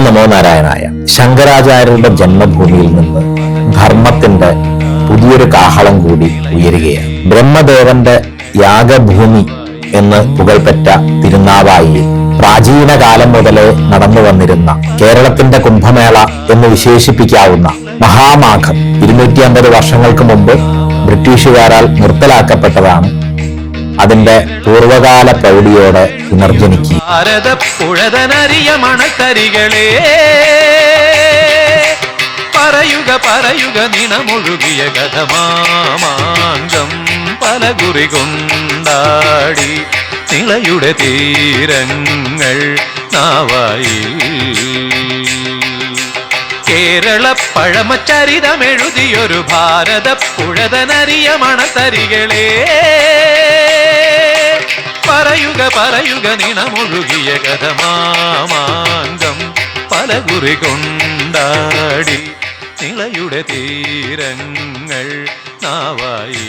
നമോ നാരായണായ. ശങ്കരാചാര്യരുടെ ജന്മഭൂമിയിൽ നിന്ന് ധർമ്മത്തിന്റെ പുതിയൊരു കാഹളം കൂടി ഉയരുകയാണ്. ബ്രഹ്മദേവന്റെ യാഗഭൂമി എന്ന് പുകൾപെറ്റ തിരുനാവായിയിൽ പ്രാചീന കാലം മുതലേ നടന്നു വന്നിരുന്ന കേരളത്തിന്റെ കുംഭമേള എന്ന് വിശേഷിപ്പിക്കാവുന്ന മഹാമാഘം 250 വർഷങ്ങൾക്ക് മുമ്പ് ബ്രിട്ടീഷുകാരാൽ നിർത്തലാക്കപ്പെട്ടതാണ്. അതിന്റെ പൂർവകാല പ്രൗഢിയോടെ പുനർജനിക്കുക. പറയുക നിണമൊഴുകിയ കഥമാമാങ്കം പലകുറി കൊണ്ടാടി നിളയുടെ തീരങ്ങൾ നാവായി. കേരള പഴമചരിതമെഴുതിയൊരു ഭാരത പുഴതനറിയ മണത്തരികളെ പറയുക നിണമൊഴുകിയ കഥമാമാങ്കം പലകുറി കൊണ്ടാടി നിളയുടെ തീരങ്ങൾ നാവായി.